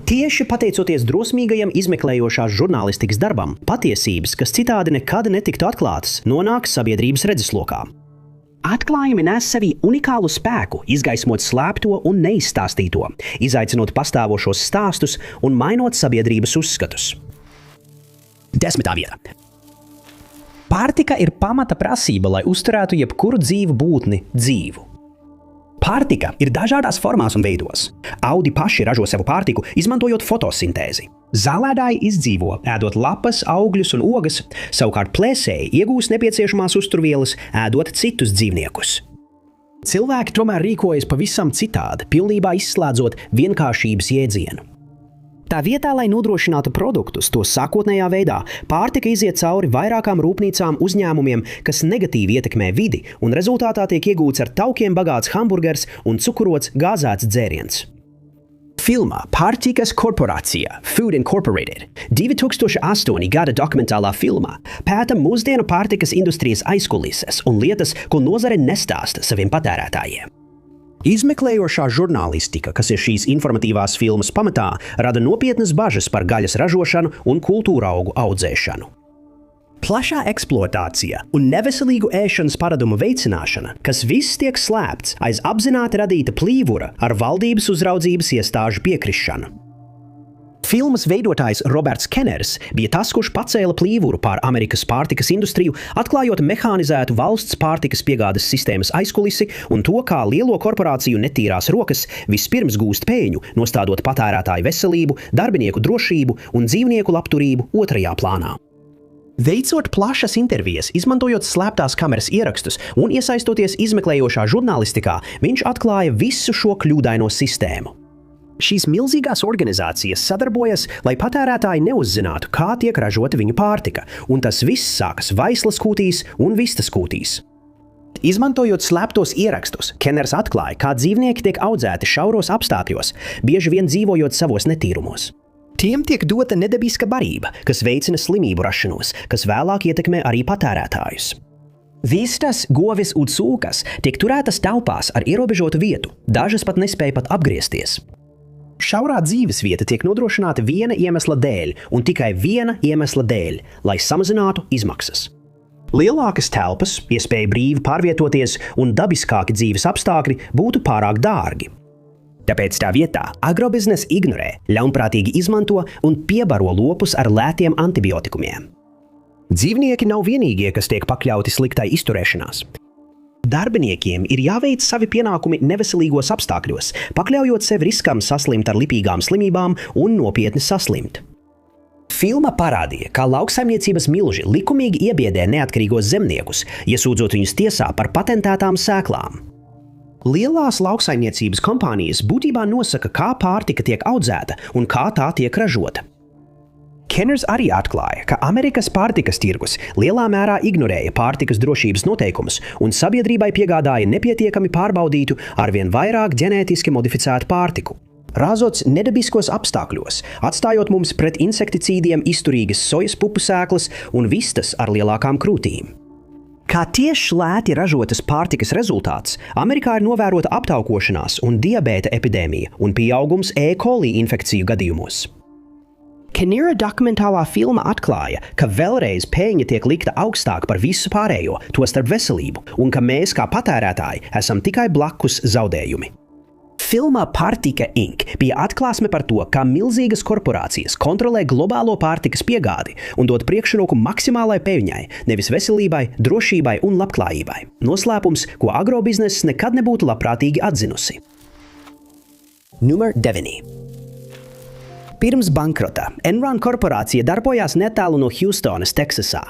Tieši pateicoties drosmīgajam izmeklējošās žurnālistikas darbam, patiesības, kas citādi nekad netiktu atklātas, nonāk sabiedrības redzeslokā. Atklājumi nes sevī unikālu spēku, izgaismot slēpto un neizstāstīto, izaicinot pastāvošos stāstus un mainot sabiedrības uzskatus. 10. vieta. Pārtika ir pamata prasība, lai uzturētu jebkuru dzīvu būtni dzīvu. Pārtika ir dažādās formās un veidos. Audi paši ražo savu pārtiku, izmantojot fotosintēzi. Zālēdāji izdzīvo, ēdot lapas, augļus un ogas, savukārt plēsēji iegūst nepieciešamās uzturvielas, ēdot citus dzīvniekus. Cilvēki tomēr rīkojas pavisam citādi, pilnībā izslēdzot vienkāršības jēdzienu. Tā vietā, lai nodrošinātu produktus to sākotnējā veidā, pārtika iziet cauri vairākām rūpnīcām uzņēmumiem, kas negatīvi ietekmē vidi, un rezultātā tiek iegūts ar taukiem bagāts hamburgers un cukurots gāzēts dzēriens. Filmā Pārtikas korporācija Food Incorporated 2008. gada dokumentālā filmā pēta mūsdienu pārtikas industrijas aizkulises un lietas, ko nozare nestāsta saviem patērētājiem. Izmeklējošā žurnālistika, kas ir šīs informatīvās filmas pamatā, rada nopietnas bažas par gaļas ražošanu un kultūraugu audzēšanu. Plašā eksploatācija un neveselīgu ēšanas paradumu veicināšana, kas viss tiek slēpts aiz apzināti radīta plīvura ar valdības uzraudzības iestāžu piekrišanu. Filmas veidotājs Roberts Kenners bija tas, kurš pacēla plīvuru pār Amerikas pārtikas industriju, atklājot mehānizētu valsts pārtikas piegādes sistēmas aizkulisi un to, kā lielo korporāciju netīrās rokas vispirms gūst peļņu, nostādot patērētāju veselību, darbinieku drošību un dzīvnieku labturību otrajā plānā. Veicot plašas intervijas, izmantojot slēptās kameras ierakstus un iesaistoties izmeklējošā žurnālistikā, viņš atklāja visu šo kļūdaino sistēmu. Šīs milzīgās organizācijas sadarbojas, lai patērētāji neuzzinātu, kā tiek ražota viņu pārtika, un tas viss sākas vaislas kūtīs un vistas kūtīs. Izmantojot slēptos ierakstus, Kenners atklāja, kā dzīvnieki tiek audzēti šauros apstākļos, bieži vien dzīvojot savos netīrumos. Tiem tiek dota nedabiska barība, kas veicina slimību rašanos, kas vēlāk ietekmē arī patērētājus. Vistas, govis un cūkas tiek turētas telpās ar ierobežotu vietu, dažas pat nespēja pat apgriezties. Šaurā dzīvesvieta tiek nodrošināta viena iemesla dēļ un tikai viena iemesla dēļ, lai samazinātu izmaksas. Lielākas telpas, iespēja brīvi pārvietoties un dabiskāki dzīves apstākļi būtu pārāk dārgi. Tāpēc tā vietā agrobiznesa ignorē, ļaunprātīgi izmanto un piebaro lopus ar lētiem antibiotikumiem. Dzīvnieki nav vienīgie, kas tiek pakļauti sliktai izturēšanās. Darbiniekiem ir jāveic savi pienākumi neveselīgos apstākļos, pakļaujot sevi riskam saslimt ar lipīgām slimībām un nopietni saslimt. Filma parādīja, kā lauksaimniecības milži likumīgi iebiedē neatkarīgos zemniekus, iesūdzot viņus tiesā par patentētām sēklām. Lielās lauksaimniecības kompānijas būtībā nosaka, kā pārtika tiek audzēta un kā tā tiek ražota. Kenners arī atklāja, ka Amerikas pārtikas tirgus lielā mērā ignorēja pārtikas drošības noteikumus un sabiedrībai piegādāja nepietiekami pārbaudītu arvien vairāk ģenētiski modificētu pārtiku. Rāzots nedabiskos apstākļos, atstājot mums pret insekticīdiem izturīgas sojas pupu sēklas un vistas ar lielākām krūtīm. Kā tieši lēti ražotas pārtikas rezultāts, Amerikā ir novērota aptaukošanās un diabēta epidēmija un pieaugums E. coli infekciju gadījumos. Kennera dokumentālā filma atklāja, ka vēlreiz peļņa tiek likta augstāk par visu pārējo, tostarp veselību, un ka mēs kā patērētāji esam tikai blakus zaudējumi. Filmā Pārtika Inc. bija atklāsme par to, kā milzīgas korporācijas kontrolē globālo pārtikas piegādi un dod priekšroku maksimālai peļņai, nevis veselībai, drošībai un labklājībai. Noslēpums, ko agrobizness nekad nebūtu labprātīgi atzinusi. Numur 9. Pirms bankrota Enron korporācija darbojās netālu no Hjustonas, Teksasā,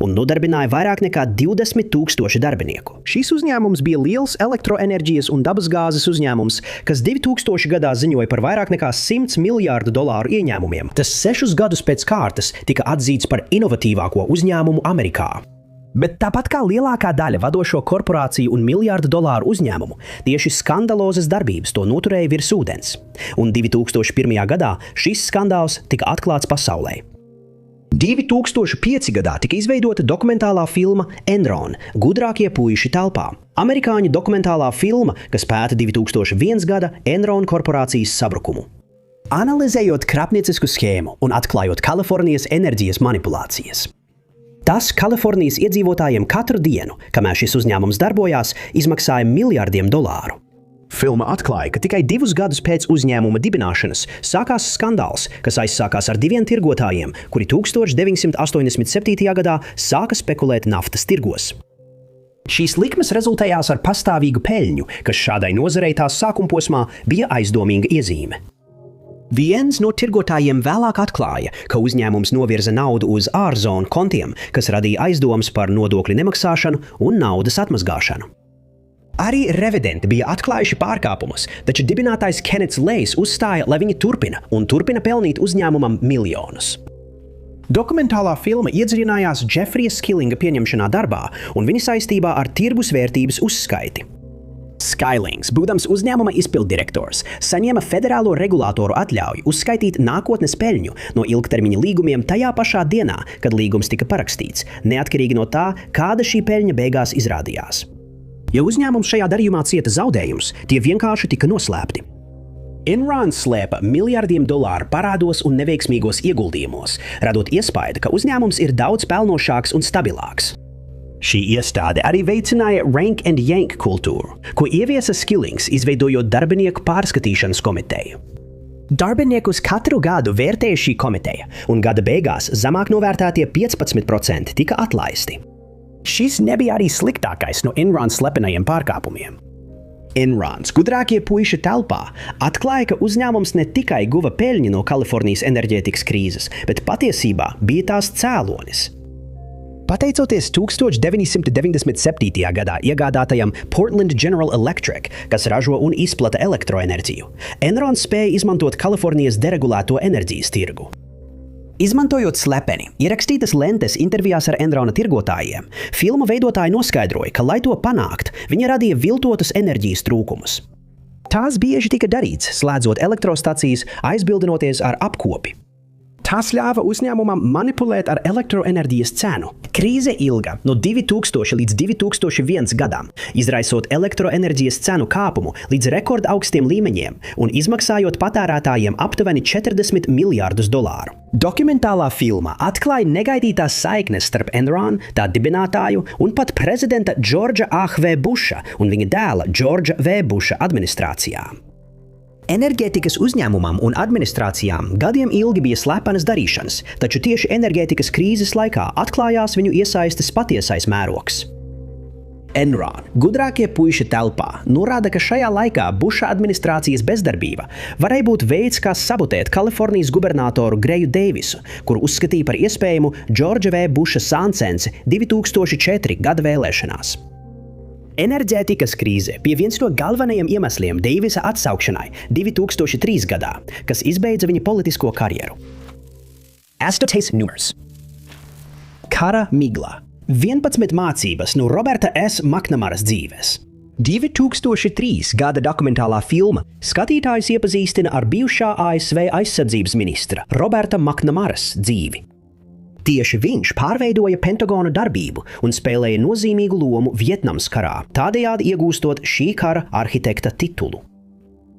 un nodarbināja vairāk nekā 20 000 darbinieku. Šīs uzņēmums bija liels elektroenerģijas un dabasgāzes uzņēmums, kas 2000. gadā ziņoja par vairāk nekā $100 miljārdu ieņēmumiem. Tas 6 gadus pēc kārtas tika atzīts par inovatīvāko uzņēmumu Amerikā. Bet tāpat kā lielākā daļa vadošo korporāciju un $1 miljārdu uzņēmumu, tieši skandalozas darbības to noturēja virs ūdens. Un 2001. gadā šis skandāls tika atklāts pasaulē. 2005. gadā tika izveidota dokumentālā filma Enron – Gudrākie puiši telpā. Amerikāņu dokumentālā filma, kas pēta 2001. gada Enron korporācijas sabrukumu. Analizējot krāpniecisku schēmu un atklājot Kalifornijas enerģijas manipulācijas. Tas Kalifornijas iedzīvotājiem katru dienu, kamēr šis uzņēmums darbojās, izmaksāja miljardiem dolāru. Filma atklāja, ka tikai 2 gadus pēc uzņēmuma dibināšanas sākās skandāls, kas aizsākās ar 2 tirgotājiem, kuri 1987. gadā sāka spekulēt naftas tirgos. Šīs likmes rezultējās ar pastāvīgu peļņu, kas šādai nozarei tās sākumposmā bija aizdomīga iezīme. Viens no tirgotājiem vēlāk atklāja, ka uzņēmums novirza naudu uz ārzonu kontiem, kas radīja aizdomas par nodokļu nemaksāšanu un naudas atmazgāšanu. Arī revidenti bija atklājuši pārkāpumus, taču dibinātājs Kennets Lejs uzstāja, lai viņi turpina pelnīt uzņēmumam miljonus. Dokumentālā filma iedziļinājās Jeffrija Skillinga pieņemšanā darbā un viņa saistībā ar tirgus vērtības uzskaiti. Skillings, būdams uzņēmuma izpilddirektors, saņēma federālo regulātoru atļauju uzskaitīt nākotnes peļņu no ilgtermiņa līgumiem tajā pašā dienā, kad līgums tika parakstīts, neatkarīgi no tā, kāda šī peļņa beigās izrādījās. Ja uzņēmums šajā darījumā cieta zaudējumus, tie vienkārši tika noslēpti. Enron slēpa miljardiem dolāru parādos un neveiksmīgos ieguldījumos, radot iespaidu, ka uzņēmums ir daudz pelnošāks un stabilāks. Šī iestāde arī veicināja rank and yank kultūru, ko ieviesa Skillings, izveidojot darbinieku pārskatīšanas komiteju. Darbiniekus katru gadu vērtēja šī komiteja, un gada beigās zemāk novērtētie 15% tika atlaisti. Šis nebija arī sliktākais no Enron slepenajiem pārkāpumiem. Enrons gudrākie puiši telpā atklāja, ka uzņēmums ne tikai guva peļņu no Kalifornijas enerģētikas krīzes, bet patiesībā bija tās cēlonis. Pateicoties 1997. gadā iegādātajam Portland General Electric, kas ražo un izplata elektroenerģiju, Enron spēja izmantot Kalifornijas deregulēto enerģijas tirgu. Izmantojot slepeni, ierakstītas lentes intervijās ar Enrona tirgotājiem, filmu veidotāji noskaidroja, ka, lai to panākt, viņa radīja viltotus enerģijas trūkumus. Tās bieži tika darīts, slēdzot elektrostacijas, aizbildinoties ar apkopi. Tas ļāva uzņēmumam manipulēt ar elektroenerģijas cenu. Krīze ilga no 2000 līdz 2001 gadam, izraisot elektroenerģijas cenu kāpumu līdz rekordaugstiem līmeņiem un izmaksājot patērētājiem aptuveni $40 miljardus. Dokumentālā filmā atklāja negaidītās saiknes starp Enron, tā dibinātāju un pat prezidenta Džordža A.V. Busha un viņa dēla Džordža V. Busha administrācijām. Enerģētikas uzņēmumam un administrācijām gadiem ilgi bija slepenas darīšanas, taču tieši enerģētikas krīzes laikā atklājās viņu iesaistes patiesais mērogs. Enron, gudrākie puiši telpā, norāda, ka šajā laikā Buša administrācijas bezdarbība varēja būt veids, kā sabotēt Kalifornijas gubernatoru Greju Deivisu, kuru uzskatīja par iespējamu Džordža V. Buša sāncensi 2004 gada vēlēšanās. Enerģētikas krīze bija viens no galvenajiem iemesliem Deivisa atsaukšanai 2003 gadā, kas izbeidza viņa politisko karjeru. Astrotais numurs. Kara migla. 11 mācības no Roberta S. Maknamaras dzīves. 2003 gada dokumentālā filma skatītājus iepazīstina ar bijušā ASV aizsardzības ministra Roberta Maknamaras dzīvi. Tieši viņš pārveidoja Pentagona darbību un spēlēja nozīmīgu lomu Vietnamas karā, tādējādi iegūstot šī kara arhitekta titulu.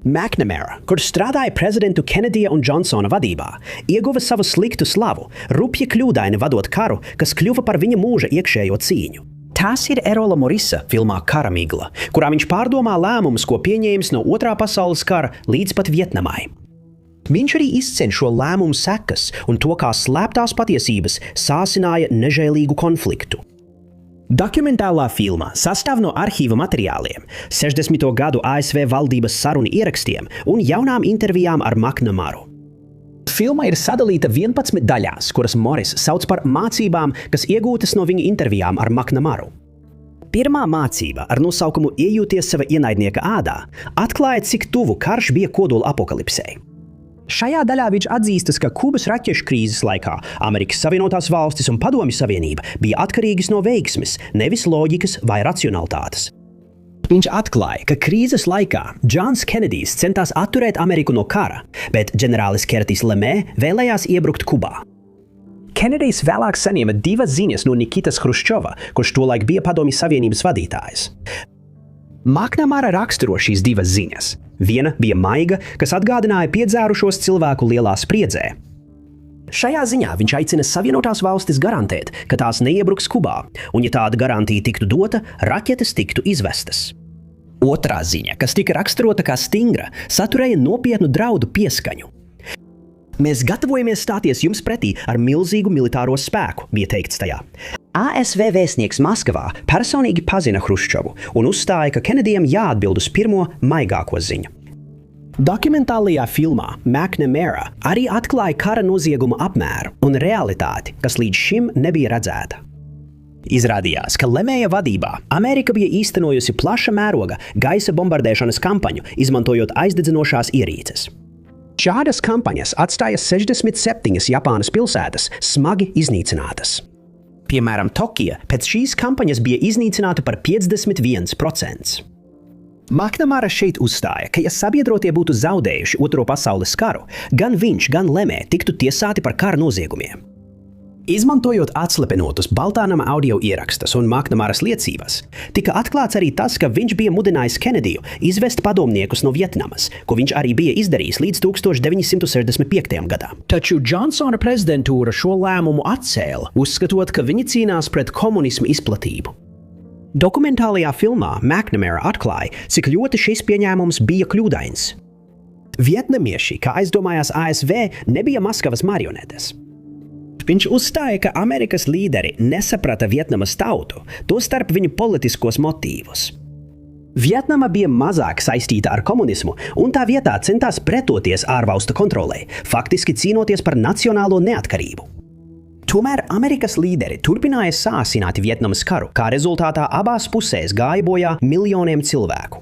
McNamara, kurš strādāja prezidentu Kennedyja un Johnsona vadībā, ieguva savu sliktu slavu, rupji kļūdaini vadot karu, kas kļuva par viņa mūža iekšējo cīņu. Tas ir Erola Morisa filmā Kara migla, kurā viņš pārdomā lēmumus, ko pieņēmis no Otrā pasaules kara līdz pat Vietnamai. Viņš arī izceļ šo lēmumu sekas un to, kā slēptās patiesības sāsināja nežēlīgu konfliktu. Dokumentālā filmā sastāv no arhīva materiāliem, 60. gadu ASV valdības sarunu ierakstiem un jaunām intervijām ar Maknamaru. Filma ir sadalīta 11 daļās, kuras Moris sauc par mācībām, kas iegūtas no viņa intervijām ar Maknamaru. Pirmā mācība ar nosaukumu Iejūties sava ienaidnieka ādā atklāja, cik tuvu karš bija kodola apokalipsei. Šajā daļā viņš atzīstas, ka Kubas raķešu krīzes laikā Amerikas Savienotās valstis un Padomju Savienība bija atkarīgas no veiksmes, nevis loģikas vai racionalitātes. Viņš atklāja, ka krīzes laikā Džons Kenedijs centās atturēt Ameriku no kara, bet ģenerālis Kertis Lemē vēlējās iebrukt Kubā. Kenedijs vēlāk saņēma 2 ziņas no Nikitas Hruščova, kurš tolaik bija Padomju Savienības vadītājs. Maknamara raksturo šīs 2 ziņas. Viena bija maiga, kas atgādināja piedzērušos cilvēku lielā spriedzē. Šajā ziņā viņš aicina Savienotās valstis garantēt, ka tās neiebruks Kubā, un ja tāda garantija tiktu dota, raķetes tiktu izvestas. Otrā ziņa, kas tika raksturota kā stingra, saturēja nopietnu draudu pieskaņu. Mēs gatavojamies stāties jums pretī ar milzīgu militāro spēku, bija teikts tajā. ASV vēstnieks Maskavā personīgi pazina Hruščovu un uzstāja, ka Kenedijam jāatbild uz pirmo maigāko ziņu. Dokumentālajā filmā McNamara arī atklāja kara nozieguma apmēru un realitāti, kas līdz šim nebija redzēta. Izrādījās, ka Lemēja vadībā Amerika bija īstenojusi plaša mēroga gaisa bombardēšanas kampaņu, izmantojot aizdedzinošās ierīces. Šādas kampaņas atstāja 67 Japānas pilsētas smagi iznīcinātas. Piemēram, Tokija pēc šīs kampaņas bija iznīcināta par 51%. McNamara šeit uzstāja, ka ja sabiedrotie būtu zaudējuši Otro pasaules karu, gan viņš, gan Lemē tiktu tiesāti par kara noziegumiem. Izmantojot atslepenotus Baltānama audio ierakstus un McNamaras liecības, tika atklāts arī tas, ka viņš bija mudinājis Kenediju izvest padomniekus no Vietnamas, ko viņš arī bija izdarījis līdz 1965. gadam. Taču Džonsona prezidentūra šo lēmumu atcēla, uzskatot, ka viņi cīnās pret komunismu izplatību. Dokumentālajā filmā McNamara atklāja, cik ļoti šis pieņēmums bija kļūdains. Vietnamieši, kā aizdomājās ASV, nebija Maskavas marionetes. Viņš uzstāja, ka Amerikas līderi nesaprata Vietnamas tautu, tostarp viņu politiskos motīvus. Vietnama bija mazāk saistīta ar komunismu un tā vietā centās pretoties ārvalstu kontrolei, faktiski cīnoties par nacionālo neatkarību. Tomēr Amerikas līderi turpināja sāsināt Vietnamas karu, kā rezultātā abās pusēs gāja bojā miljoniem cilvēku.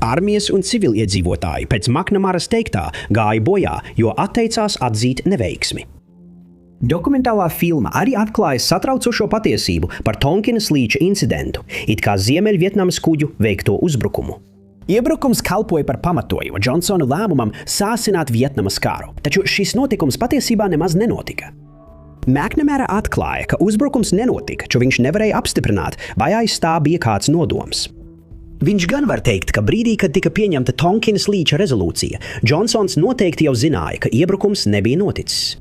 Armijas un civiliedzīvotāji pēc McNamaras teiktā gāja bojā, jo atteicās atzīt neveiksmi. Dokumentālā filma arī atklāja satraucošo patiesību par Tonkinas līča incidentu, it kā Ziemeļvietnamas kuģu veikto uzbrukumu. Iebrukums kalpoja par pamatojumu Džonsona lēmumam sāsināt Vietnamas karu, taču šis notikums patiesībā nemaz nenotika. McNamara atklāja, ka uzbrukums nenotika, taču viņš nevarēja apstiprināt, vai aiz tā bija kāds nodoms. Viņš gan var teikt, ka brīdī, kad tika pieņemta Tonkinas līča rezolūcija, Džonsons noteikti jau zināja, ka iebrukums nebija noticis.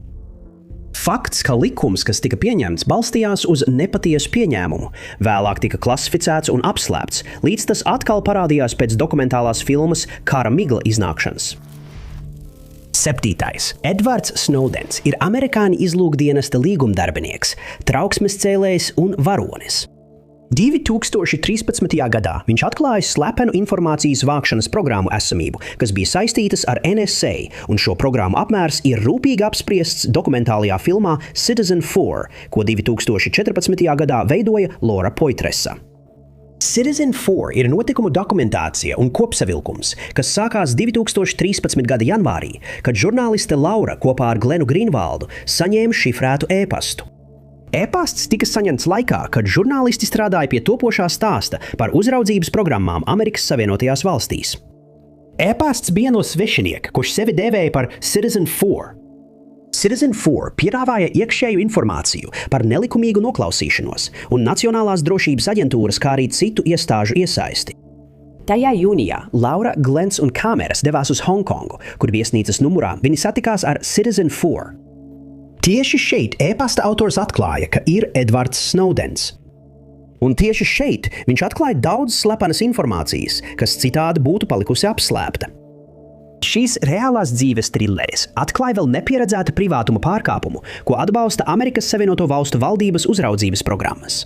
Fakts, ka likums, kas tika pieņemts, balstījās uz nepatiesu pieņēmumu, vēlāk tika klasificēts un apslēpts, līdz tas atkal parādījās pēc dokumentālās filmas Kara migla iznākšanas. 7. Edvards Snowdens ir amerikāņu izlūkdienesta līgumdarbinieks, trauksmes cēlējs un varonis. 2013. gadā viņš atklāja slepenu informācijas vākšanas programmu esamību, kas bija saistītas ar NSA, un šo programmu apmērs ir rūpīgi apspriests dokumentālajā filmā Citizen 4, ko 2014. gadā veidoja Laura Poitresa. Citizen 4 ir notikumu dokumentācija un kopsavilkums, kas sākās 2013. gada janvārī, kad žurnāliste Laura kopā ar Glenu Grīnvaldu saņēma šifrētu e-pastu. E-pasts tika saņemts laikā, kad žurnālisti strādāja pie topošā stāsta par uzraudzības programmām Amerikas Savienotajās valstīs. E-pasts bija no svešinieka, kurš sevi dēvēja par Citizen 4. Citizen 4 piedāvāja iekšēju informāciju par nelikumīgu noklausīšanos un Nacionālās drošības aģentūras, kā arī citu iestāžu iesaisti. Tajā jūnijā Laura, Glens un kameras devās uz Hongkongu, kur viesnīcas numurā viņi satikās ar Citizen 4. Tieši šeit e-pasta autors atklāja, ka ir Edvards Snowdens. Un tieši šeit viņš atklāja daudz slepenas informācijas, kas citādi būtu palikusi apslēpta. Šīs reālās dzīves trilleris atklāja vēl nepieredzēta privātuma pārkāpumu, ko atbalsta Amerikas Savienoto Valstu valdības uzraudzības programmas.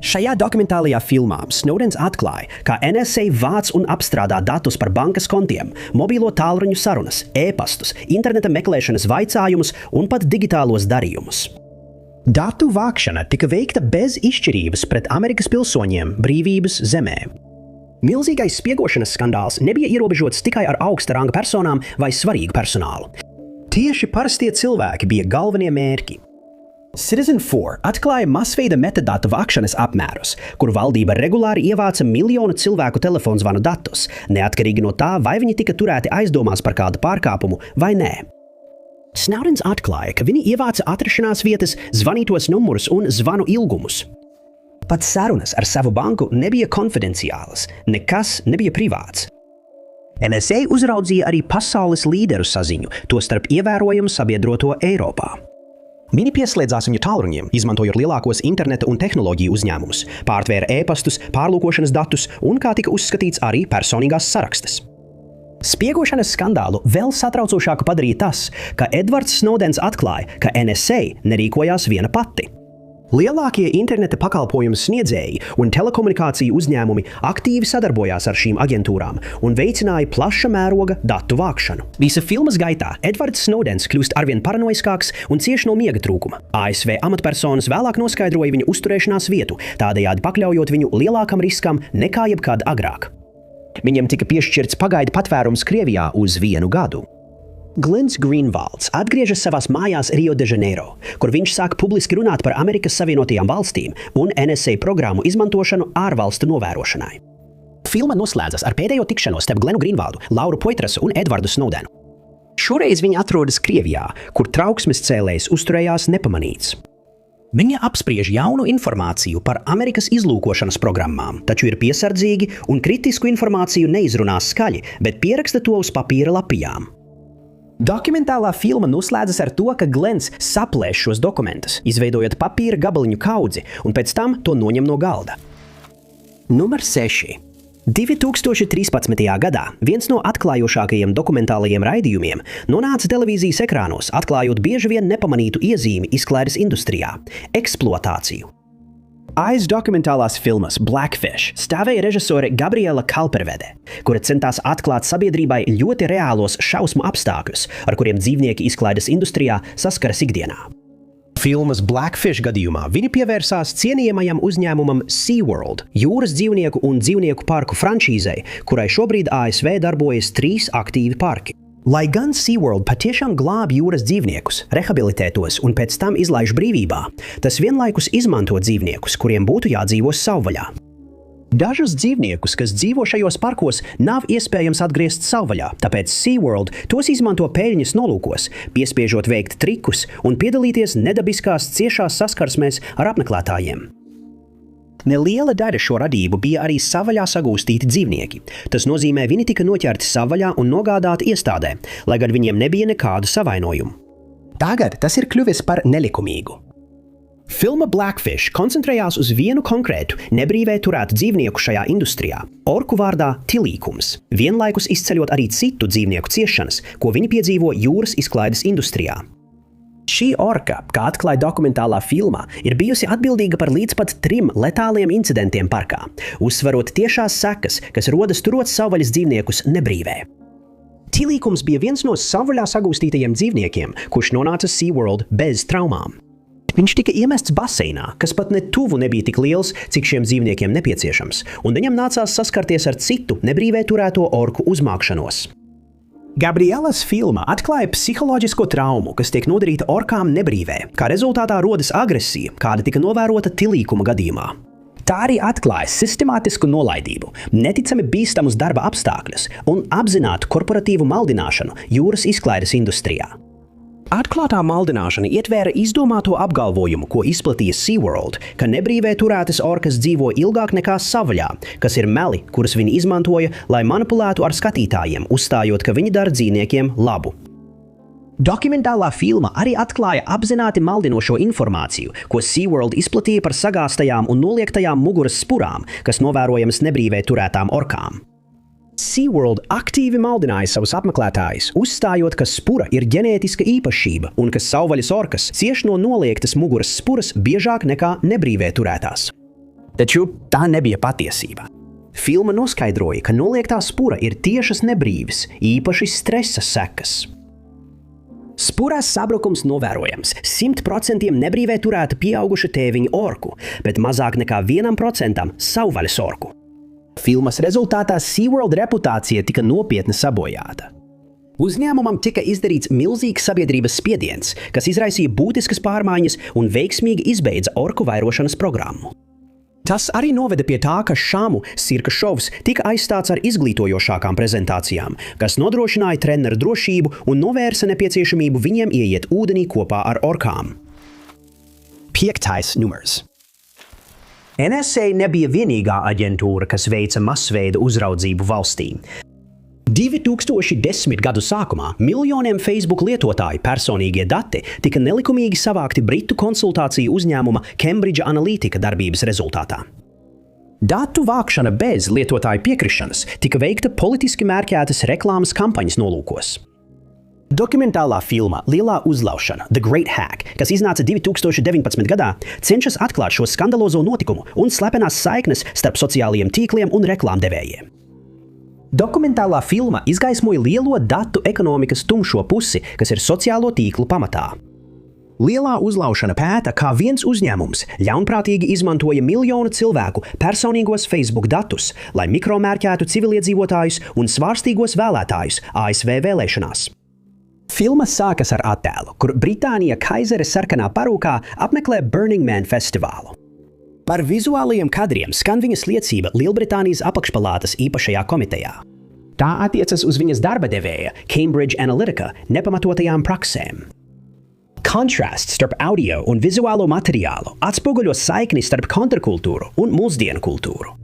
Šajā dokumentālajā filmā Snowdens atklāja, kā NSA vāc un apstrādā datus par bankas kontiem, mobilo tālruņu sarunas, e-pastus, interneta meklēšanas vaicājumus un pat digitālos darījumus. Datu vākšana tika veikta bez izšķirības pret Amerikas pilsoņiem brīvības zemē. Milzīgais spiegošanas skandāls nebija ierobežots tikai ar augsta ranga personām vai svarīgu personālu. Tieši parastie cilvēki bija galvenie mērķi. Citizen 4 atklāja masveida metadatu vākšanas apmērus, kur valdība regulāri ievāca miljonu cilvēku telefonzvanu datus, neatkarīgi no tā, vai viņi tika turēti aizdomās par kādu pārkāpumu vai nē. Snowdens atklāja, ka viņi ievāca atrašanās vietas, zvanītos numurus un zvanu ilgumus. Pat sarunas ar savu banku nebija konfidenciālas, nekas nebija privāts. NSA uzraudzīja arī pasaules līderu saziņu, tostarp ievērojumu sabiedroto Eiropā. Viņi pieslēdzās viņu tālruņiem, izmantojot lielākos interneta un tehnoloģiju uzņēmumus, pārtvēra e-pastus, pārlūkošanas datus un, kā tika uzskatīts, arī personīgās sarakstes. Spiegošanas skandālu vēl satraucošāku padarīja tas, ka Edvards Snowdens atklāja, ka NSA nerīkojās viena pati. Lielākie interneta pakalpojumu sniedzēji un telekomunikāciju uzņēmumi aktīvi sadarbojās ar šīm aģentūrām un veicināja plaša mēroga datu vākšanu. Visa filmas gaitā Edvards Snowdens kļūst arvien paranoiskāks un cieš no miega trūkuma. ASV amatpersonas vēlāk noskaidroja viņu uzturēšanās vietu, tādējādi pakļaujot viņu lielākam riskam nekā jebkad agrāk. Viņam tika piešķirts pagaidu patvērums Krievijā uz 1 gadu. Glens Greenwalds atgriežas savās mājās Rio de Janeiro, kur viņš sāk publiski runāt par Amerikas Savienotajām valstīm un NSA programmu izmantošanu ārvalstu novērošanai. Filma noslēdzas ar pēdējo tikšanos starp Glenu Greenwaldu, Lauru Poitrasu un Edvardu Snowdenu. Šoreiz viņi atrodas Krievijā, kur trauksmes cēlējs uzturējās nepamanīts. Viņa apspriež jaunu informāciju par Amerikas izlūkošanas programmām, taču ir piesardzīgi un kritisku informāciju neizrunā skaļi, bet pieraksta to uz papīra lapijām. Dokumentālā filma noslēdzas ar to, ka Glens saplēš šos dokumentus, izveidojot papīra gabaliņu kaudzi un pēc tam to noņem no galda. Numur 6. 2013. gadā viens no atklājošākajiem dokumentālajiem raidījumiem nonāca televīzijas ekrānos, atklājot bieži vien nepamanītu iezīmi izklaides industrijā – eksploatāciju. Aiz dokumentālās filmas Blackfish stāvēja režisore Gabriela Kalpervede, kura centās atklāt sabiedrībai ļoti reālos šausmu apstākļus, ar kuriem dzīvnieki izklaides industrijā saskaras ikdienā. Filmas Blackfish gadījumā viņi pievērsās cienījamajam uzņēmumam SeaWorld, jūras dzīvnieku un dzīvnieku parku franšīzei, kurai šobrīd ASV darbojas 3 aktīvi parki. Lai gan SeaWorld patiešām glāb jūras dzīvniekus, rehabilitē tos un pēc tam izlaiž brīvībā, tas vienlaikus izmanto dzīvniekus, kuriem būtu jādzīvo savvaļā. Dažus dzīvniekus, kas dzīvo šajos parkos, nav iespējams atgriezt savvaļā, tāpēc SeaWorld tos izmanto peļņas nolūkos, piespiežot veikt trikus un piedalīties nedabiskās ciešās saskarsmēs ar apmeklētājiem. Neliela daļa šo radību bija arī savvaļā sagūstīti dzīvnieki. Tas nozīmē, viņi tika noķerti savvaļā un nogādāti iestādē, lai gan viņiem nebija nekādu savainojumu. Tagad tas ir kļuvis par nelikumīgu. Filma Blackfish koncentrējās uz vienu konkrētu, nebrīvē turētu dzīvnieku šajā industrijā – orku vārdā tilīkums, vienlaikus izceļot arī citu dzīvnieku ciešanas, ko viņi piedzīvo jūras izklaides industrijā. Šī orka, kā atklāja dokumentālā filmā, ir bijusi atbildīga par līdz pat 3 letāliem incidentiem parkā, uzsverot tiešās sekas, kas rodas turot savvaļas dzīvniekus nebrīvē. Tilīkums bija viens no savvaļā sagūstītajiem dzīvniekiem, kurš nonāca SeaWorld bez traumām. Viņš tika iemests baseinā, kas pat ne tuvu nebija tik liels, cik šiem dzīvniekiem nepieciešams, un viņam nācās saskarties ar citu nebrīvē turēto orku uzmākšanos. Gabrielas filma atklāja psiholoģisko traumu, kas tiek nodarīta orkām nebrīvē, kā rezultātā rodas agresija, kāda tika novērota tilīkuma gadījumā. Tā arī atklāja sistemātisku nolaidību, neticami bīstamus darba apstākļus un apzinātu korporatīvu maldināšanu jūras izklaides industrijā. Atklātā maldināšana ietvēra izdomāto apgalvojumu, ko izplatīja SeaWorld, ka nebrīvē turētas orkas dzīvo ilgāk nekā savvaļā, kas ir meli, kurus viņi izmantoja, lai manipulētu ar skatītājiem, uzstājot, ka viņi dara dzīvniekiem labu. Dokumentālā filma arī atklāja apzināti maldinošo informāciju, ko SeaWorld izplatīja par sagāstajām un noliektajām muguras spurām, kas novērojamas nebrīvē turētām orkām. SeaWorld aktīvi maldināja savus apmeklētājus, uzstājot, ka spura ir ģenētiska īpašība un ka savvaļas orkas cieš no noliektas muguras spuras biežāk nekā nebrīvē turētās. Taču tā nebija patiesība. Filma noskaidroja, ka noliektā spura ir tiešas nebrīves, īpaši stresa sekas. Spurās sabrukums novērojams 100% nebrīvē turēta pieauguša tēviņa orku, bet mazāk nekā 1% savvaļas orku. Filmas rezultātā SeaWorld reputācija tika nopietni sabojāta. Uzņēmumam tika izdarīts milzīgs sabiedrības spiediens, kas izraisīja būtiskas pārmaiņas un veiksmīgi izbeidza orku vairošanas programmu. Tas arī noveda pie tā, ka šāmu cirka šovs tika aizstāts ar izglītojošākām prezentācijām, kas nodrošināja treneru drošību un novērsa nepieciešamību viņiem ieiet ūdenī kopā ar orkām. 5. numurs. NSA nebija vienīgā aģentūra, kas veica masveida uzraudzību valstī. 2010. gadu sākumā miljoniem Facebook lietotāju personīgie dati tika nelikumīgi savākti Britu konsultāciju uzņēmuma Cambridge Analytica darbības rezultātā. Datu vākšana bez lietotāju piekrišanas tika veikta politiski mērķētas reklāmas kampaņas nolūkos. Dokumentālā filma Lielā uzlaušana – The Great Hack, kas iznāca 2019. gadā, cenšas atklāt šo skandalozo notikumu un slepenās saiknes starp sociālajiem tīkliem un reklāmdevējiem. Dokumentālā filma izgaismoja lielo datu ekonomikas tumšo pusi, kas ir sociālo tīklu pamatā. Lielā uzlaušana pēta, kā viens uzņēmums ļaunprātīgi izmantoja miljonu cilvēku personīgos Facebook datus, lai mikromērķētu civiliedzīvotājus un svārstīgos vēlētājus ASV vēlēšanās. Filma sākas ar attēlu, kur Britānija kaizere sarkanā parūkā apmeklē Burning Man festivālu. Par vizuālajiem kadriem skan viņas liecība Lielbritānijas apakšpalātas īpašajā komitejā. Tā attiecas uz viņas darba devēja Cambridge Analytica nepamatotajām praksēm. Kontrasts starp audio un vizuālo materiālu atspoguļo saikni starp kontrkultūru un mūsdienu kultūru.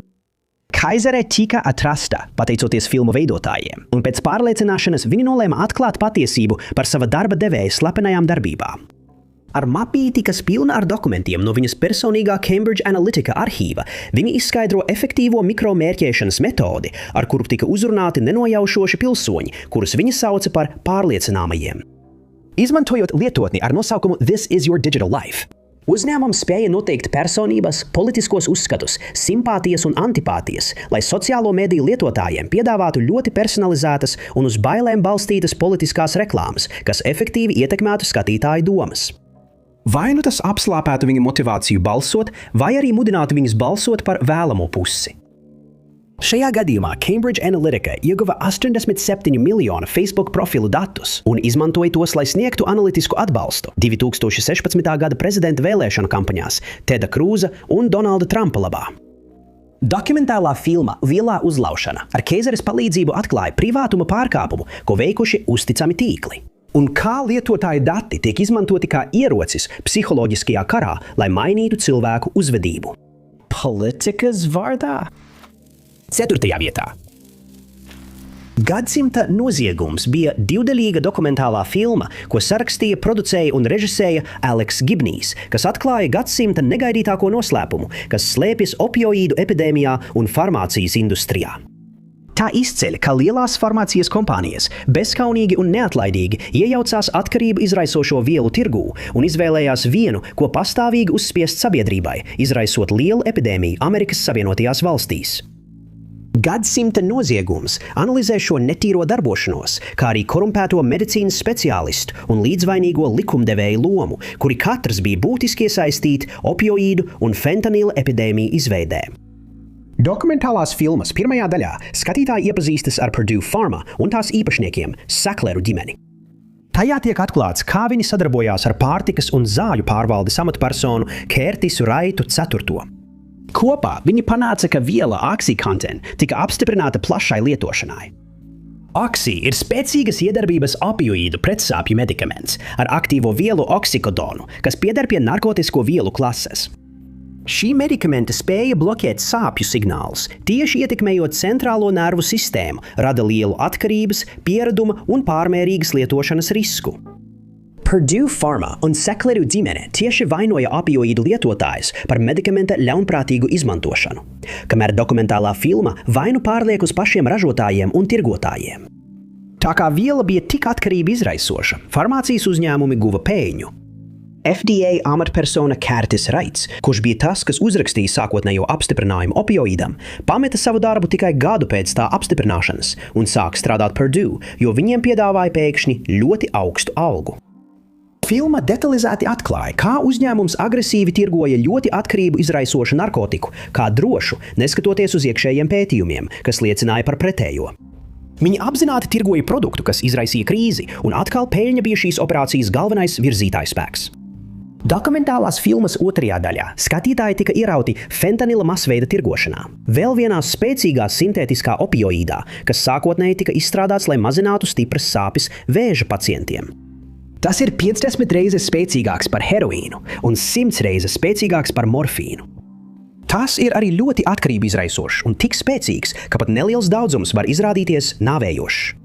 Kaizere tika atrasta, pateicoties filmu veidotājiem, un pēc pārliecināšanas viņi nolēma atklāt patiesību par sava darba devēja slepenajām darbībām. Ar mapīti, kas pilna ar dokumentiem no viņas personīgā Cambridge Analytica arhīva, viņi izskaidro efektīvo mikromērķēšanas metodi, ar kuru tika uzrunāti nenojaušoši pilsoņi, kurus viņi sauca par pārliecināmajiem. Izmantojot lietotni ar nosaukumu This is your digital life, uzņēmums spēja noteikt personības, politiskos uzskatus, simpātijas un antipātijas, lai sociālo mediju lietotājiem piedāvātu ļoti personalizētas un uz bailēm balstītas politiskās reklāmas, kas efektīvi ietekmētu skatītāju domas. Vai nu tas apslāpētu viņu motivāciju balsot, vai arī mudinātu viņus balsot par vēlamo pusi. Šajā gadījumā Cambridge Analytica ieguva 87 miljonu Facebook profilu datus un izmantoja tos, lai sniegtu analītisku atbalstu 2016. gada prezidenta vēlēšanu kampaņās Teda Krūza un Donalda Trumpa labā. Dokumentālā filma Lielā uzlaušana ar keizares palīdzību atklāja privātuma pārkāpumu, ko veikuši uzticami tīkli. Un kā lietotāju dati tiek izmantoti kā ierocis psiholoģiskajā karā, lai mainītu cilvēku uzvedību. Politikas vārdā? 4. vietā. Gadsimta noziegums bija divdaļīga dokumentālā filma, ko sarakstīja, producēja un režisēja Aleks Gibnijs, kas atklāja gadsimta negaidītāko noslēpumu, kas slēpjas opioīdu epidēmijā un farmācijas industrijā. Tā izceļ, ka lielās farmācijas kompānijas bezkaunīgi un neatlaidīgi iejaucās atkarību izraisošo vielu tirgū un izvēlējās vienu, ko pastāvīgi uzspiest sabiedrībai, izraisot lielu epidēmiju Amerikas Savienotajās valstīs. Gadsimta noziegums analizē šo netīro darbošanos, kā arī korumpēto medicīnas speciālistu un līdzvainīgo likumdevēju lomu, kuri katrs bija būtiski iesaistīti opioīdu un fentanila epidēmiju izveidē. Dokumentālās filmas pirmajā daļā skatītāji iepazīstas ar Purdue Pharma un tās īpašniekiem Sakleru ģimeni. Tajā tiek atklāts, kā viņi sadarbojās ar pārtikas un zāļu pārvaldes amatpersonu Kērtisu Raitu IV. Kopā viņi panāca, ka viela OxyContin tika apstiprināta plašai lietošanai. Oxy ir spēcīgas iedarbības opioīdu pretsāpju medikaments ar aktīvo vielu oksikodonu, kas pieder pie narkotisko vielu klases. Šī medikamenta spēja bloķēt sāpju signālus, tieši ietekmējot centrālo nervu sistēmu, rada lielu atkarības, pieraduma un pārmērīgas lietošanas risku. Purdue Pharma un Sakleru ģimene tieši vainoja opioīdu lietotājus par medikamenta ļaunprātīgu izmantošanu, kamēr dokumentālā filma vainu pārliek uz pašiem ražotājiem un tirgotājiem. Tā kā viela bija tik atkarība izraisoša, farmācijas uzņēmumi guva peļņu. FDA amatpersona Kērtis Raits, kurš bija tas, kas uzrakstīja sākotnējo apstiprinājumu opioīdam, pameta savu darbu tikai gadu pēc tā apstiprināšanas un sāka strādāt Purdue, jo viņiem piedāvāja pēkšņi ļoti augstu algu. Filma detalizēti atklāja, kā uzņēmums agresīvi tirgoja ļoti atkarību izraisošu narkotiku, kā drošu, neskatoties uz iekšējiem pētījumiem, kas liecināja par pretējo. Viņi apzināti tirgoja produktu, kas izraisīja krīzi, un atkal peļņa bija šīs operācijas galvenais virzītājspēks. Dokumentālās filmas otrajā daļā skatītāji tika ierauti fentanila masveida tirgošanā, vēl vienā spēcīgā sintētiskā opioīdā, kas sākotnēji tika izstrādāts, lai mazinātu stipras sāpes vēža pacientiem. Tas ir 50 reizes spēcīgāks par heroīnu un 100 reizes spēcīgāks par morfīnu. Tas ir arī ļoti atkarību izraisošs un tik spēcīgs, ka pat neliels daudzums var izrādīties nāvējošs.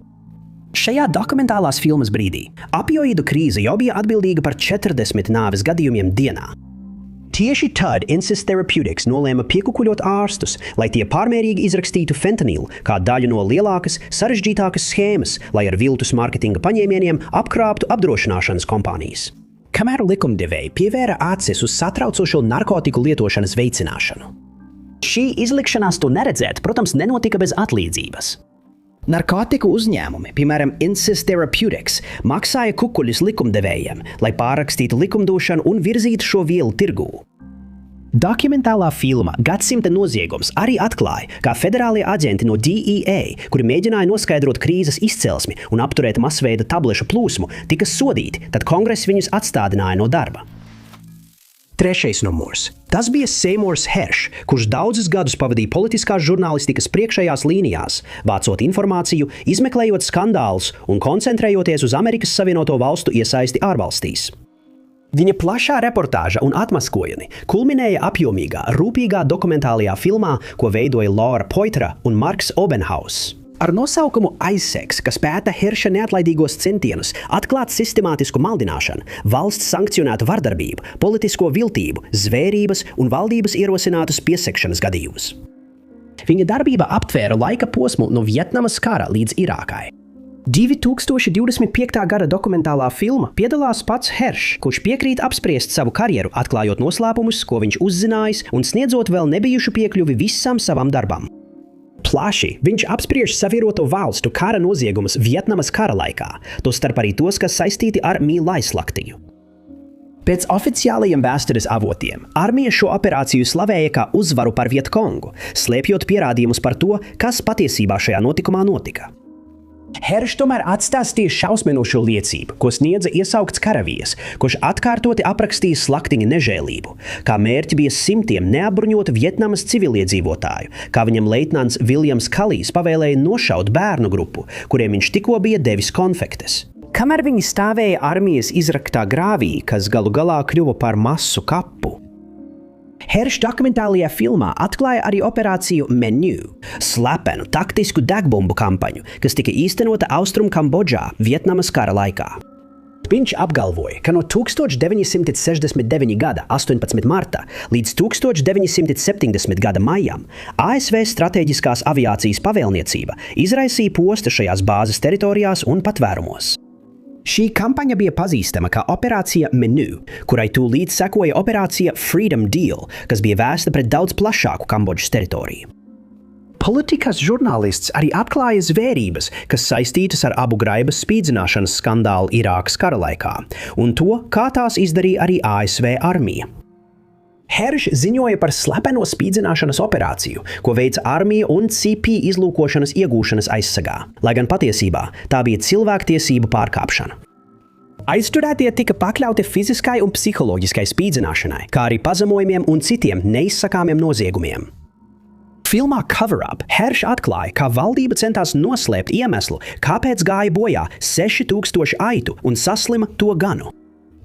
Šajā dokumentālās filmas brīdī opioīdu krīze jau bija atbildīga par 40 nāves gadījumiem dienā. Tieši tad Insys Therapeutics nolēma piekukuļot ārstus, lai tie pārmērīgi izrakstītu fentanilu kā daļu no lielākas, sarežģītākas schēmas, lai ar viltus mārketinga paņēmieniem apkrāptu apdrošināšanas kompānijas. Kamēr likumdevēji pievēra acis uz satraucošo narkotiku lietošanas veicināšanu. Šī izlikšanās to neredzēt, protams, nenotika bez atlīdzības. Narkotiku uzņēmumi, piemēram Insys Therapeutics, maksāja kukuļus likumdevējiem, lai pārrakstītu likumdošanu un virzītu šo vielu tirgū. Dokumentālā filma Gadsimta noziegums arī atklāja, kā federālie aģenti no DEA, kuri mēģināja noskaidrot krīzes izcelsmi un apturēt masveida tablešu plūsmu, tika sodīti, tad kongress viņus atstādināja no darba. Trešais numurs. Tas bija Seymours Hersh, kurš daudzus gadus pavadīja politiskās žurnālistikas priekšējās līnijās, vācot informāciju, izmeklējot skandālus un koncentrējoties uz Amerikas Savienoto Valstu iesaisti ārvalstīs. Viņa plašā reportāža un atmaskojumi kulminēja apjomīgā, rūpīgā dokumentālajā filmā, ko veidoja Laura Poitera un Marks Obenhaus. Ar nosaukumu Aizsegs, kas pēta Hersha neatlaidīgos centienus atklāt sistemātisku maldināšanu, valsts sankcionētu vardarbību, politisko viltību, zvērības un valdības ierosinātus piesegšanas gadījumus. Viņa darbība aptvēra laika posmu no Vietnamas kara līdz Irākai. 2025. gada dokumentālā filma piedalās pats Hersh, kurš piekrīt apspriest savu karjeru, atklājot noslēpumus, ko viņš uzzinājis un sniedzot vēl nebijušu piekļuvi visam savam darbam. Plaši viņš apspriež savienoto valstu kara noziegumus Vietnamas kara laikā, tostarp arī tos, kas saistīti ar My Lai slaktiju. Pēc oficiālajiem vēstures avotiem, armija šo operāciju slavēja kā uzvaru par Vietkongu, slēpjot pierādījumus par to, kas patiesībā šajā notikumā notika. Hersh tomēr atstāstīja šausminošo liecību, ko sniedza iesaukts karavīrs, kurš atkārtoti aprakstīja slaktiņa nežēlību, kā mērķi bija simtiem neapbruņotu Vietnamas civiliedzīvotāju, kā viņam leitnants Viljams Kalijs pavēlēja nošaut bērnu grupu, kuriem viņš tikko bija devis konfektes. Kamēr viņi stāvēja armijas izraktā grāvī, kas galu galā kļuva par masu kapu, Hersh dokumentālajā filmā atklāja arī operāciju Menu, slepenu taktisku degbumbu kampaņu, kas tika īstenota Austrum Kambodžā Vietnamas kara laikā. Viņš apgalvoja, ka no 1969. gada 18. marta līdz 1970. gada maijam ASV strateģiskās aviācijas pavēlniecība izraisīja posta šajās bāzes teritorijās un patvērumos. Šī kampaņa bija pazīstama kā operācija Menu, kurai tūlīt sekoja operācija Freedom Deal, kas bija vērsta pret daudz plašāku Kambodžas teritoriju. Politikas žurnālists arī atklāja zvērības, kas saistītas ar Abu Graibas spīdzināšanas skandālu Irākas kara laikā, un to, kā tās izdarīja arī ASV armija. Hersh ziņoja par slepeno spīdzināšanas operāciju, ko veica armija un CP izlūkošanas iegūšanas aizsargā, lai gan patiesībā tā bija cilvēktiesību pārkāpšana. Aizturētie tika pakļauti fiziskai un psiholoģiskai spīdzināšanai, kā arī pazemojumiem un citiem neizsakāmiem noziegumiem. Filmā Cover Up Hersh atklāja, kā valdība centās noslēpt iemeslu, kāpēc gāja bojā 6000 aitu un saslima to ganu.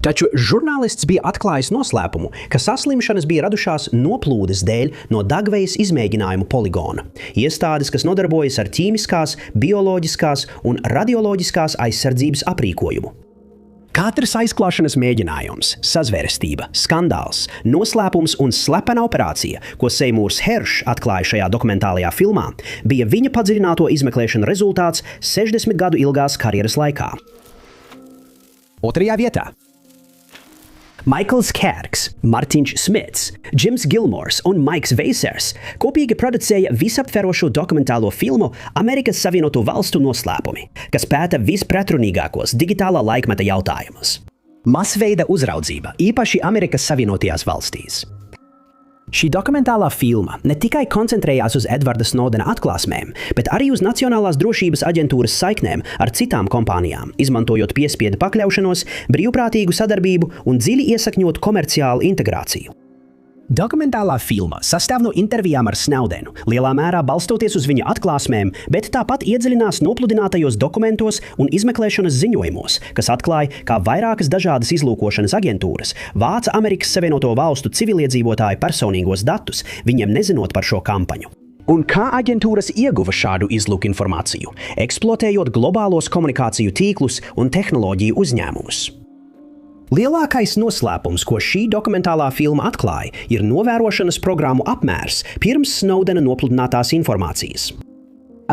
Taču žurnālists bija atklājis noslēpumu, ka saslimšanas bija radušās noplūdes dēļ no dagvejas izmēģinājumu poligona. Iestādes, kas nodarbojas ar ķīmiskās, bioloģiskās un radioloģiskās aizsardzības aprīkojumu. Katrs aizklāšanas mēģinājums, sazvērestība, skandāls, noslēpums un slepena operācija, ko Seymours Hersh atklāja šajā dokumentālajā filmā, bija viņa padziļināto izmeklēšanu rezultāts 60 gadu ilgās karjeras laikā. Otrajā vietā Maikls Kērks, Martiņš Smits, Džims Gilmors un Maiks Veisers kopīgi producēja visaptverošo dokumentālo filmu Amerikas Savienoto Valstu noslēpumi, kas pēta vispretrunīgākos digitālā laikmeta jautājumus. Masveida uzraudzība, īpaši Amerikas Savienotajās valstīs. Šī dokumentālā filma ne tikai koncentrējās uz Edvarda Snowdena atklāsmēm, bet arī uz Nacionālās drošības aģentūras saiknēm ar citām kompānijām, izmantojot piespiedu pakļaušanos, brīvprātīgu sadarbību un dziļi iesakņotu komerciālu integrāciju. Dokumentālā filma sastāv no intervijām ar Snowdenu, lielā mērā balstoties uz viņa atklāsmēm, bet tāpat iedziļinās nopludinātajos dokumentos un izmeklēšanas ziņojumos, kas atklāja, kā vairākas dažādas izlūkošanas aģentūras vāca Amerikas Savienoto Valstu civiliedzīvotāju personīgos datus, viņiem nezinot par šo kampaņu. Un kā aģentūras ieguva šādu izlūkinformāciju, eksploatējot globālos komunikāciju tīklus un tehnoloģiju uzņēmumus? Lielākais noslēpums, ko šī dokumentālā filma atklāja, ir novērošanas programmu apmērs pirms Snowdena nopludinātās informācijas.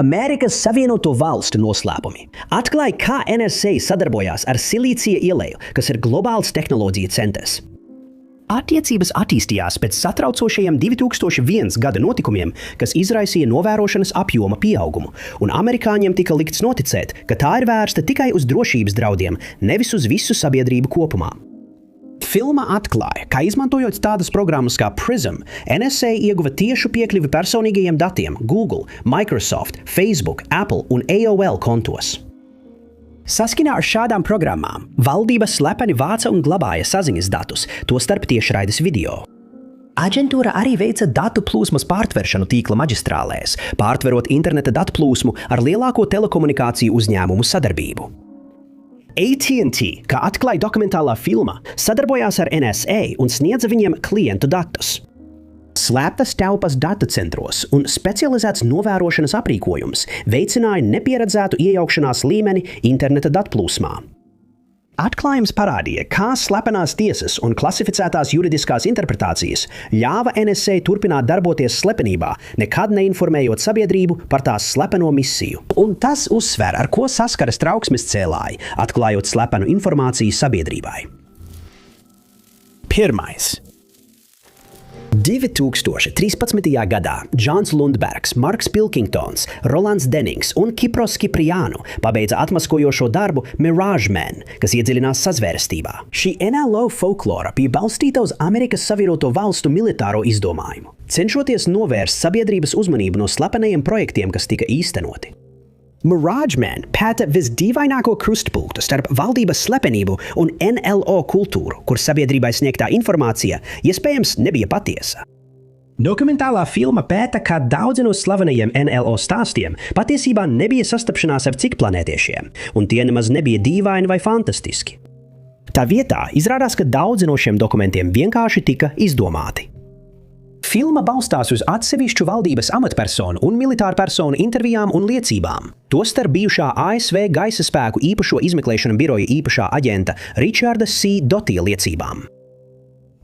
Amerikas Savienoto Valstu noslēpumi atklāja, kā NSA sadarbojās ar Silīcija ieleju, kas ir globāls tehnoloģija centrs. Attiecības attīstījās pēc satraucošajiem 2001. gada notikumiem, kas izraisīja novērošanas apjoma pieaugumu, un amerikāņiem tika likts noticēt, ka tā ir vērsta tikai uz drošības draudiem, nevis uz visu sabiedrību kopumā. Filma atklāja, ka izmantojot tādas programmas kā Prism, NSA ieguva tiešu piekļuvi personīgajiem datiem Google, Microsoft, Facebook, Apple un AOL kontos. Saskaņā ar šādām programmām valdība slepeni vāca un glabāja saziņas datus, tostarp tiešraides video. Aģentūra arī veica datu plūsmas pārtveršanu tīkla maģistrālēs, pārtverot interneta datu plūsmu ar lielāko telekomunikāciju uzņēmumu sadarbību. AT&T, kā atklāja dokumentālā filma, sadarbojās ar NSA un sniedza viņiem klientu datus. Slēptas telpas datacentros un specializēts novērošanas aprīkojums veicināja nepieredzētu iejaukšanās līmeni interneta datplūsmā. Atklājums parādīja, kā slepenās tiesas un klasificētās juridiskās interpretācijas ļāva NSA turpināt darboties slepenībā, nekad neinformējot sabiedrību par tās slepeno misiju. Un tas uzsver, ar ko saskaras trauksmes cēlāji, atklājot slepenu informāciju sabiedrībai. Pirmais. 2013. gadā Džons Lundbergs, Marks Pilkingtons, Rolands Dennings un Kipros Kipriānu pabeidza atmaskojošo darbu Mirage Man, kas iedziļinās sazvērestībā. Šī NLO folklora bija balstīta uz Amerikas Savienoto Valstu militāro izdomājumu, cenšoties novērst sabiedrības uzmanību no slepenajiem projektiem, kas tika īstenoti. Mirage Man pēta visdīvaināko krustpunktu starp valdības slepenību un NLO kultūru, kur sabiedrībai sniegtā informācija iespējams nebija patiesa. Dokumentālā filma pēta, kā daudzi no slavenajiem NLO stāstiem patiesībā nebija sastapšanās ar cikplanētiešiem, un tie nemaz nebija dīvaini vai fantastiski. Tā vietā izrādās, ka daudzi no šiem dokumentiem vienkārši tika izdomāti. Filma balstās uz atsevišķu valdības amatpersonu un militāru personu intervijām un liecībām, tostarp bijušā ASV gaisa spēku īpašo izmeklēšanu biroja īpašā aģenta Richarda C. Dotija liecībām.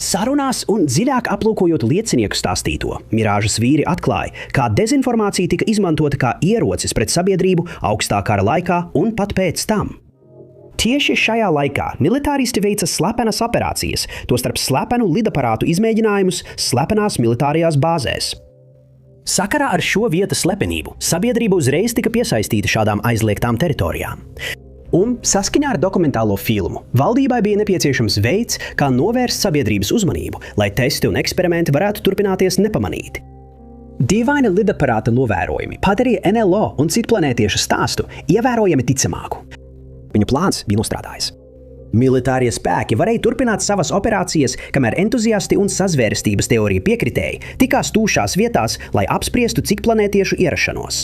Sarunās un dziļāk aplūkojot liecinieku stāstīto, Mirāžas vīri atklāja, kā dezinformācija tika izmantota kā ierocis pret sabiedrību augstā kara laikā un pat pēc tam. Tieši šajā laikā militāristi veica slepenas operācijas, tostarp slepenu lidaparātu izmēģinājumus slepenās militārajās bāzēs. Sakarā ar šo vietas slepenību sabiedrība uzreiz tika piesaistīta šādām aizliegtām teritorijām. Un saskaņā ar dokumentālo filmu valdībai bija nepieciešams veids, kā novērst sabiedrības uzmanību, lai testi un eksperimenti varētu turpināties nepamanīti. Dīvaini lidaparāta novērojumi padarīja NLO un citplanētiešu stāstu ievērojami ticamāku. Viņa plāns bija nostrādājis. Militārie spēki varēja turpināt savas operācijas, kamēr entuziasti un sazvērestības teorija piekritēji tikās tūšās vietās, lai apspriestu cikplanētiešu ierašanos.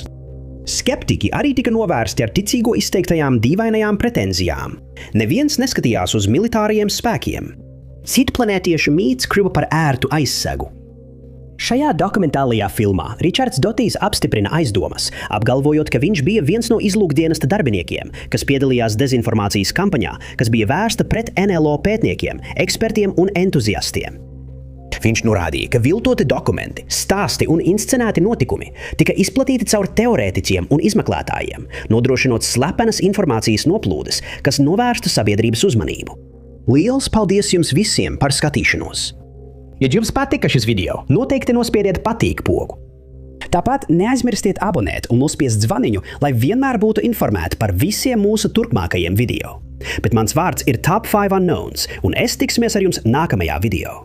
Skeptiķi arī tika novērsti ar ticīgo izteiktajām dīvainajām pretenzijām. Neviens neskatījās uz militārajiem spēkiem. Citplanētiešu mīts kļuva par ērtu aizsegu. Šajā dokumentālajā filmā Richards Dotijs apstiprina aizdomas, apgalvojot, ka viņš bija viens no izlūkdienesta darbiniekiem, kas piedalījās dezinformācijas kampaņā, kas bija vērsta pret NLO pētniekiem, ekspertiem un entuziastiem. Viņš norādīja, ka viltoti dokumenti, stāsti un inscenēti notikumi tika izplatīti caur teorētiķiem un izmeklētājiem, nodrošinot slepenas informācijas noplūdes, kas novērstu sabiedrības uzmanību. Liels paldies jums visiem par skatīšanos! Ja jums patika šis video, noteikti nospiediet patīk pogu. Tāpat neaizmirstiet abonēt un nospiest zvaniņu, lai vienmēr būtu informēti par visiem mūsu turpmākajiem video. Bet mans vārds ir Top 5 Unknowns, un es tiksimies ar jums nākamajā video.